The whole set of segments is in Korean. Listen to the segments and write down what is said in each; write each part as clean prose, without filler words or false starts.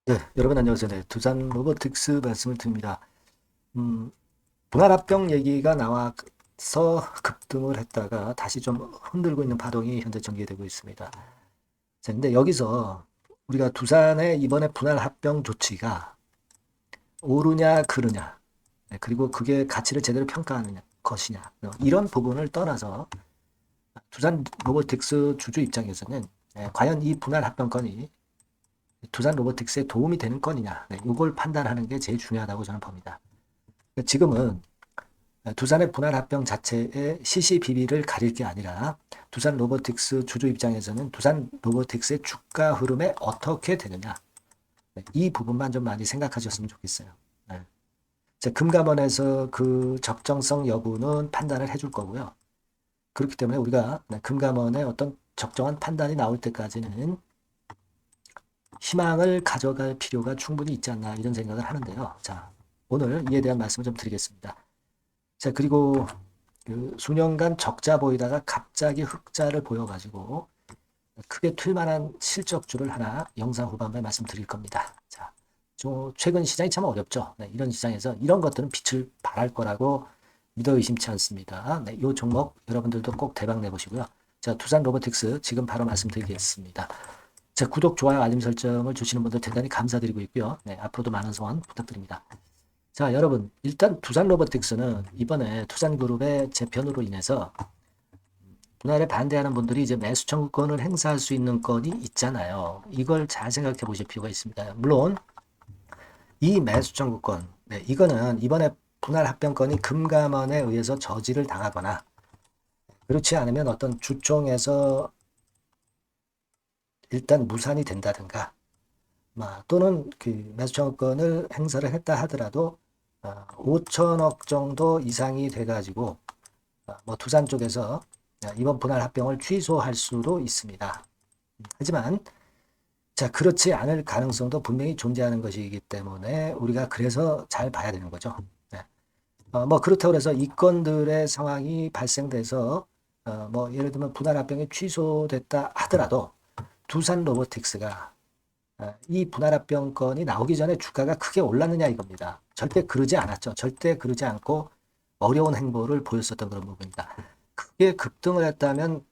네, 여러분 안녕하세요. 네, 두산 로보틱스 말씀을 드립니다. 음, 분할합병 얘기가 나와서 급등을 했다가 다시 좀 흔들고 있는 파동이 현재 전개되고 있습니다. 자, 근데 여기서 우리가 두산의 이번에 분할합병 조치가 옳으냐 그르냐, 네, 그리고 그게 가치를 제대로 평가하느냐 것이냐, 이런 부분을 떠나서 두산 로보틱스 주주 입장에서는 과연 이 분할합병 건이 두산 로보틱스에 도움이 되는 건이냐, 이걸 판단하는 게 제일 중요하다고 저는 봅니다. 지금은 두산의 분할 합병 자체의 시시비비를 가릴 게 아니라 두산 로보틱스 주주 입장에서는 두산 로보틱스의 주가 흐름에 어떻게 되느냐, 이 부분만 좀 많이 생각하셨으면 좋겠어요. 네. 금감원에서 그 적정성 여부는 판단을 해줄 거고요. 그렇기 때문에 우리가 금감원의 어떤 적정한 판단이 나올 때까지는 희망을 가져갈 필요가 충분히 있지 않나 이런 생각을 하는데요. 자, 오늘 이에 대한 말씀을 좀 드리겠습니다. 자, 그리고 그 수년간 적자 보이다가 갑자기 흑자를 보여가지고 크게 튈 만한 실적주를 하나 영상 후반부에 말씀드릴 겁니다. 자, 최근 시장이 참 어렵죠. 네, 이런 시장에서 이런 것들은 빛을 발할 거라고 믿어 의심치 않습니다. 네, 이 종목 여러분들도 꼭 대박 내보시고요. 자, 두산 로보틱스 지금 바로 말씀드리겠습니다. 자, 구독, 좋아요, 알림 설정을 주시는 분들 대단히 감사드리고 있고요. 네, 앞으로도 많은 소원 부탁드립니다. 자, 여러분, 일단 두산 로보틱스는 이번에 투산그룹의 재편으로 인해서 분할에 반대하는 분들이 이제 매수 청구권을 행사할 수 있는 건이 있잖아요. 이걸 잘 생각해 보실 필요가 있습니다. 물론 이 매수 청구권, 네, 이거는 이번에 분할 합병건이 금감원에 의해서 저지를 당하거나 그렇지 않으면 어떤 주총에서 일단 무산이 된다든가 또는 그 매수 청구권을 행사를 했다 하더라도 5천억 정도 이상이 돼가지고 뭐 두산 쪽에서 이번 분할 합병을 취소할 수도 있습니다. 하지만 자, 그렇지 않을 가능성도 분명히 존재하는 것이기 때문에 우리가 그래서 잘 봐야 되는 거죠. 네. 뭐 그렇다고 해서 이 건들의 상황이 발생돼서 뭐 예를 들면 분할 합병이 취소됐다 하더라도 두산 로보틱스가 이 분할 합병 건이 나오기 전에 주가가 크게 올랐느냐 이겁니다. 절대 그러지 않았죠. 절대 그러지 않고 어려운 행보를 보였었던 그런 부분이다. 크게 급등을 했다면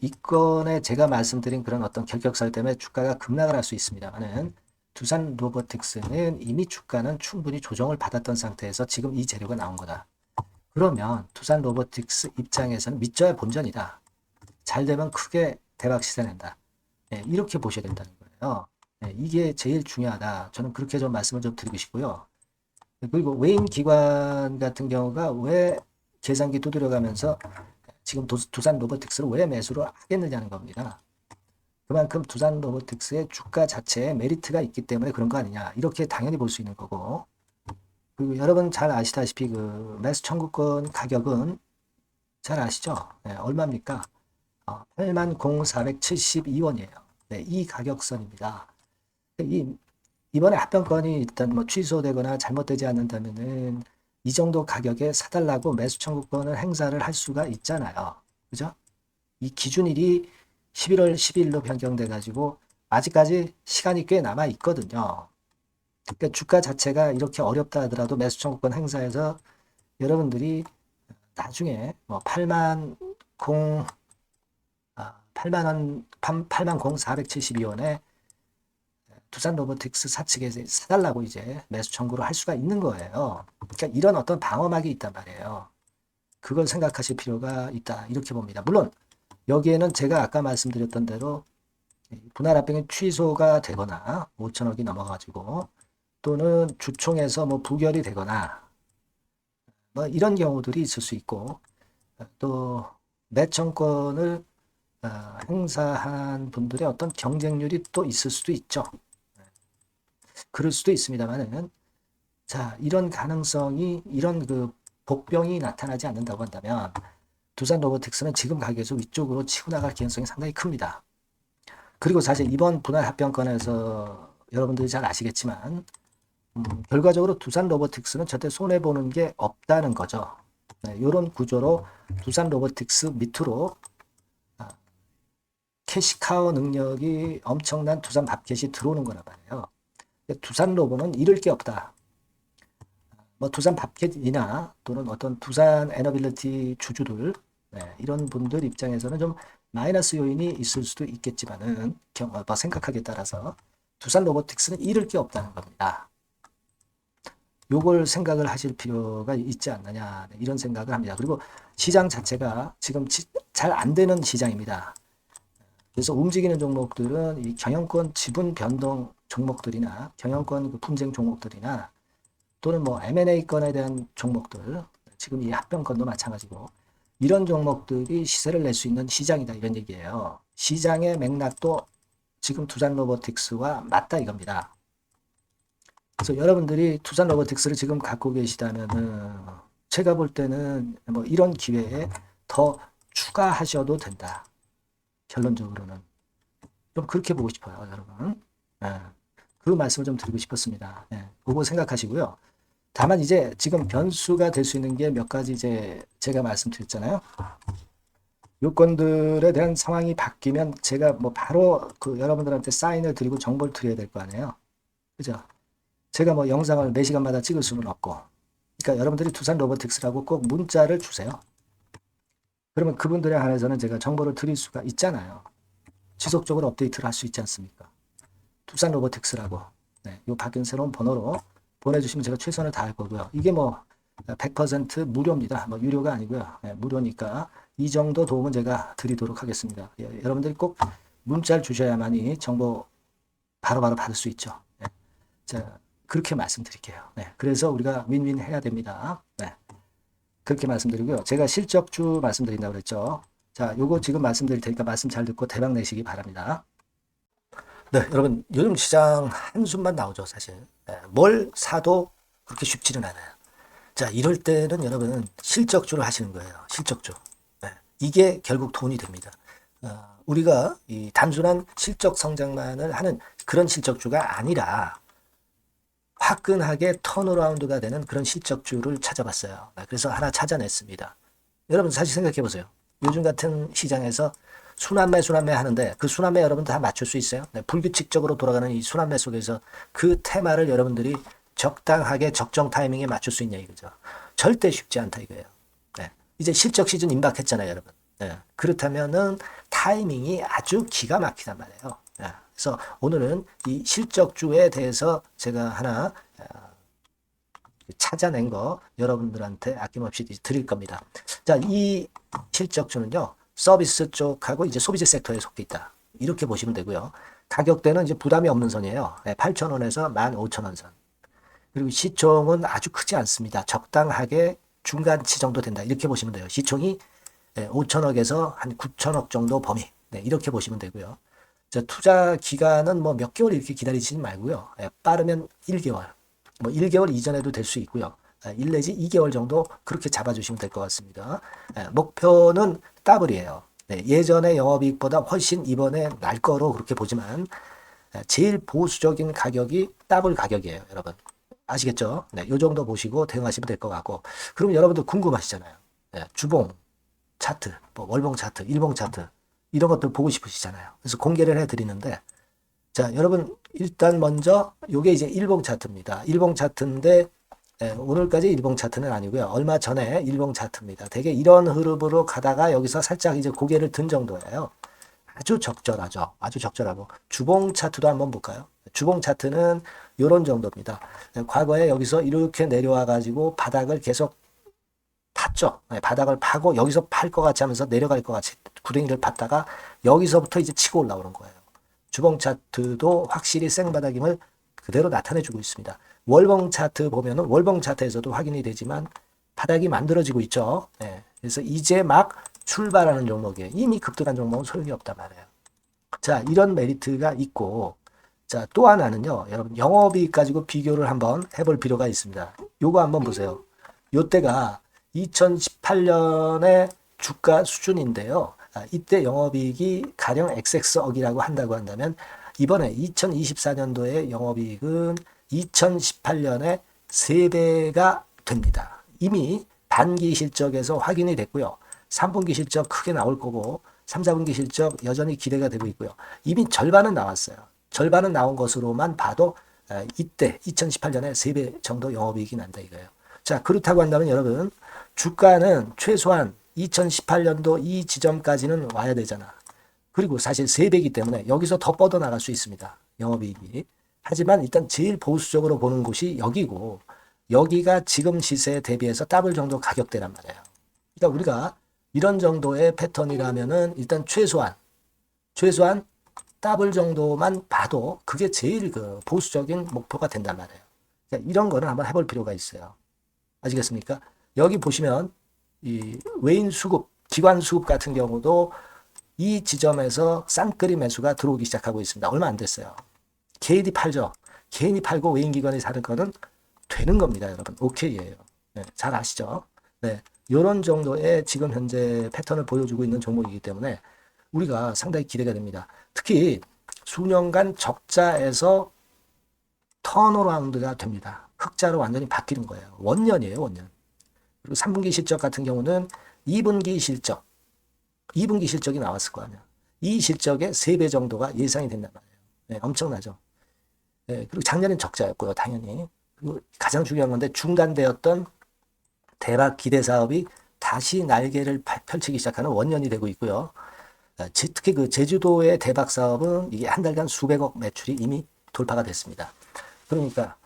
이 건에 제가 말씀드린 그런 어떤 결격설 때문에 주가가 급락을 할 수 있습니다만은 두산 로보틱스는 이미 주가는 충분히 조정을 받았던 상태에서 지금 이 재료가 나온 거다. 그러면 두산 로보틱스 입장에서는 믿져야 본전이다. 잘 되면 크게 대박 시세낸다. 네, 이렇게 보셔야 된다는 거예요. 네, 이게 제일 중요하다. 저는 그렇게 좀 말씀을 좀 드리고 싶고요. 그리고 외인 기관 같은 경우가 왜 계산기 두드려가면서 지금 두산 로보틱스를 왜 매수를 하겠느냐는 겁니다. 그만큼 두산 로보틱스의 주가 자체에 메리트가 있기 때문에 그런 거 아니냐. 이렇게 당연히 볼 수 있는 거고. 그리고 여러분 잘 아시다시피 그 매수 청구권 가격은 잘 아시죠? 네, 얼마입니까? 80,472원이에요. 네, 이 가격선입니다. 이번에 합병권이 일단 뭐 취소되거나 잘못되지 않는다면은 이 정도 가격에 사달라고 매수 청구권을 행사를 할 수가 있잖아요. 그죠? 이 기준일이 11월 10일로 변경돼 가지고 아직까지 시간이 꽤 남아 있거든요. 그러니까 주가 자체가 이렇게 어렵다 하더라도 매수 청구권 행사해서 여러분들이 나중에 뭐 8만 원, 8만 0472원에 두산 로보틱스 사측에 사달라고 이제 매수 청구를 할 수가 있는 거예요. 그러니까 이런 어떤 방어막이 있단 말이에요. 그걸 생각하실 필요가 있다. 이렇게 봅니다. 물론 여기에는 제가 아까 말씀드렸던 대로 분할 합병이 취소가 되거나 5천억이 넘어가지고 또는 주총에서 뭐 부결이 되거나 뭐 이런 경우들이 있을 수 있고 또 매청권을 행사한 분들의 어떤 경쟁률이 또 있을 수도 있죠. 그럴 수도 있습니다만은 자, 이런 가능성이 이런 그 복병이 나타나지 않는다고 한다면 두산 로보틱스는 지금 가격에서 위쪽으로 치고 나갈 가능성이 상당히 큽니다. 그리고 사실 이번 분할 합병권에서 여러분들이 잘 아시겠지만 결과적으로 두산 로보틱스는 절대 손해보는 게 없다는 거죠. 네, 이런 구조로 두산 로보틱스 밑으로 캐시카우 능력이 엄청난 두산 밥켓이 들어오는 거란 말이에요. 두산로보는 잃을 게 없다. 뭐 두산 밥켓이나 또는 어떤 두산 에너빌리티 주주들, 이런 분들 입장에서는 좀 마이너스 요인이 있을 수도 있겠지만은 뭐 생각하기에 따라서 두산 로보틱스는 잃을 게 없다는 겁니다. 요걸 생각을 하실 필요가 있지 않느냐, 이런 생각을 합니다. 그리고 시장 자체가 지금 잘 안 되는 시장입니다. 그래서 움직이는 종목들은 이 경영권 지분 변동 종목들이나 경영권 그 분쟁 종목들이나 또는 뭐 M&A 건에 대한 종목들, 지금 이 합병건도 마찬가지고 이런 종목들이 시세를 낼 수 있는 시장이다, 이런 얘기예요. 시장의 맥락도 지금 두산 로보틱스와 맞다, 이겁니다. 그래서 여러분들이 두산 로보틱스를 지금 갖고 계시다면은 제가 볼 때는 뭐 이런 기회에 더 추가하셔도 된다. 결론적으로는 좀 그렇게 보고 싶어요, 여러분. 그 말씀을 좀 드리고 싶었습니다. 그거 생각하시고요. 다만 이제 지금 변수가 될 수 있는 게 몇 가지 이제 제가 말씀드렸잖아요. 요건들에 대한 상황이 바뀌면 제가 뭐 바로 그 여러분들한테 사인을 드리고 정보를 드려야 될 거 아니에요. 그죠? 제가 뭐 영상을 매 시간마다 찍을 수는 없고. 그러니까 여러분들이 두산 로보틱스라고 꼭 문자를 주세요. 그러면 그분들에 한해서는 제가 정보를 드릴 수가 있잖아요. 지속적으로 업데이트를 할 수 있지 않습니까? 두산 로보틱스라고 요 바뀐 새로운 번호로 보내주시면 제가 최선을 다할 거고요. 이게 뭐 100% 무료입니다. 뭐 유료가 아니고요. 무료니까 이 정도 도움은 제가 드리도록 하겠습니다. 여러분들이 꼭 문자를 주셔야만이 정보 바로바로 받을 수 있죠. 자, 그렇게 말씀드릴게요. 그래서 우리가 윈윈 해야 됩니다. 그렇게 말씀드리고요. 제가 실적주 말씀드린다고 그랬죠. 자, 요거 지금 말씀드릴 테니까 말씀 잘 듣고 대박 내시기 바랍니다. 네, 여러분, 요즘 시장 한숨만 나오죠, 사실. 뭘 사도 그렇게 쉽지는 않아요. 자, 이럴 때는 여러분 실적주를 하시는 거예요. 실적주. 이게 결국 돈이 됩니다. 우리가 이 단순한 실적 성장만을 하는 그런 실적주가 아니라 화끈하게 턴어라운드가 되는 그런 실적주를 찾아봤어요. 그래서 하나 찾아냈습니다. 여러분 사실 생각해 보세요. 요즘 같은 시장에서 순환매 하는데 그 순환매 여러분 다 맞출 수 있어요? 불규칙적으로 돌아가는 이 순환매 속에서 그 테마를 여러분들이 적당하게 적정 타이밍에 맞출 수 있냐 이거죠. 절대 쉽지 않다 이거예요. 이제 실적 시즌 임박했잖아요, 여러분. 그렇다면은 타이밍이 아주 기가 막히단 말이에요. 그래서 오늘은 이 실적주에 대해서 제가 하나 찾아낸 거 여러분들한테 아낌없이 드릴 겁니다. 자, 이 실적주는요, 서비스 쪽하고 이제 소비재 섹터에 속해 있다. 이렇게 보시면 되고요. 가격대는 이제 부담이 없는 선이에요. 8,000원에서 15,000원 선. 그리고 시총은 아주 크지 않습니다. 적당하게 중간치 정도 된다. 이렇게 보시면 돼요. 시총이 5천억에서 한 9천억 정도 범위. 이렇게 보시면 되고요. 자, 투자 기간은 뭐 몇 개월 이렇게 기다리지 말고요. 빠르면 1개월. 뭐 1개월 이전에도 될 수 있고요. 1 내지 2개월 정도 그렇게 잡아주시면 될 것 같습니다. 목표는 더블이에요. 예전의 영업이익보다 훨씬 이번에 날 거로 그렇게 보지만 제일 보수적인 가격이 더블 가격이에요, 여러분. 아시겠죠? 이 정도 보시고 대응하시면 될 것 같고. 그럼 여러분들 궁금하시잖아요. 주봉 차트, 뭐 월봉 차트, 일봉 차트 이런 것들 보고 싶으시잖아요. 그래서 공개를 해드리는데, 자, 여러분 일단 먼저 요게 이제 일봉 차트입니다. 일봉 차트인데 오늘까지 일봉 차트는 아니고요. 얼마 전에 일봉 차트입니다. 되게 이런 흐름으로 가다가 여기서 살짝 이제 고개를 든 정도예요. 아주 적절하죠. 아주 적절하고. 주봉 차트도 한번 볼까요? 주봉 차트는 이런 정도입니다. 과거에 여기서 이렇게 내려와 가지고 바닥을 계속 팠죠. 바닥을 파고 여기서 팔 것 같이 하면서 내려갈 것 같이 구덩이를 팠다가 여기서부터 이제 치고 올라오는 거예요. 주봉 차트도 확실히 생바닥임을 그대로 나타내주고 있습니다. 월봉 차트 보면은 월봉 차트에서도 확인이 되지만 바닥이 만들어지고 있죠. 그래서 이제 막 출발하는 종목이에요. 이미 급등한 종목은 소용이 없단 말이에요. 자, 이런 메리트가 있고, 자, 또 하나는요, 여러분, 영업이익 가지고 비교를 한번 해볼 필요가 있습니다. 요거 한번 보세요. 요때가 2018년의 주가 수준인데요. 이때 영업이익이 가령 XX억이라고 한다고 한다면, 이번에 2024년도의 영업이익은 2018년에 3배가 됩니다. 이미 반기 실적에서 확인이 됐고요. 3분기 실적 크게 나올 거고 3, 4분기 실적 여전히 기대가 되고 있고요. 이미 절반은 나왔어요. 절반은 나온 것으로만 봐도 이때 2018년에 3배 정도 영업이익이 난다 이거예요. 자, 그렇다고 한다면 여러분 주가는 최소한 2018년도 이 지점까지는 와야 되잖아. 그리고 사실 3배이기 때문에 여기서 더 뻗어나갈 수 있습니다. 영업이익이. 하지만 일단 제일 보수적으로 보는 곳이 여기고 여기가 지금 시세에 대비해서 더블 정도 가격대란 말이에요. 그러니까 우리가 이런 정도의 패턴이라면은 일단 최소한 더블 정도만 봐도 그게 제일 그 보수적인 목표가 된단 말이에요. 그러니까 이런 거는 한번 해볼 필요가 있어요. 아시겠습니까? 여기 보시면 이 외인 수급, 기관 수급 같은 경우도 이 지점에서 쌍끌이 매수가 들어오기 시작하고 있습니다. 얼마 안 됐어요. 개인이 팔죠. 개인이 팔고 외인 기관이 사는 거는 되는 겁니다, 여러분. 오케이예요. 네, 잘 아시죠? 네, 이런 정도의 지금 현재 패턴을 보여주고 있는 종목이기 때문에 우리가 상당히 기대가 됩니다. 특히 수년간 적자에서 턴어라운드가 됩니다. 흑자로 완전히 바뀌는 거예요. 원년이에요, 원년. 그리고 3분기 실적 같은 경우는 2분기 실적이 나왔을 거 아니야. 이 실적의 3배 정도가 예상이 된단 말이에요. 네, 엄청나죠. 네, 그리고 작년엔 적자였고요, 당연히. 그리고 가장 중요한 건데 중단되었던 대박 기대 사업이 다시 날개를 펼치기 시작하는 원년이 되고 있고요. 특히 그 제주도의 대박 사업은 이게 한 달간 수백억 매출이 이미 돌파가 됐습니다. 그러니까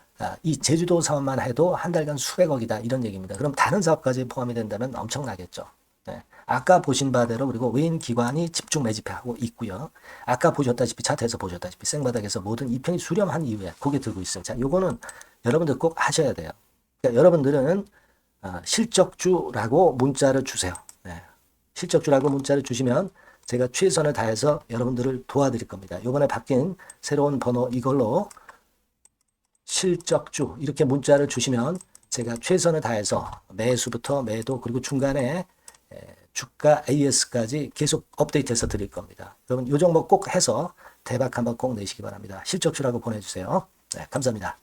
이 제주도 사업만 해도 한 달간 수백억이다 이런 얘기입니다. 그럼 다른 사업까지 포함이 된다면 엄청나겠죠. 네. 아까 보신 바대로 그리고 외인 기관이 집중 매집하고 있고요. 아까 보셨다시피 차트에서 보셨다시피 생바닥에서 모든 이평이 수렴한 이후에 고개 들고 있어요. 자, 요거는 여러분들 꼭 하셔야 돼요. 그러니까 여러분들은 실적주라고 문자를 주세요. 네. 실적주라고 문자를 주시면 제가 최선을 다해서 여러분들을 도와드릴 겁니다. 이번에 바뀐 새로운 번호 이걸로 실적주 이렇게 문자를 주시면 제가 최선을 다해서 매수부터 매도 그리고 중간에 주가 AS까지 계속 업데이트해서 드릴 겁니다. 여러분 이 종목 꼭 해서 대박 한번 꼭 내시기 바랍니다. 실적주라고 보내주세요. 네, 감사합니다.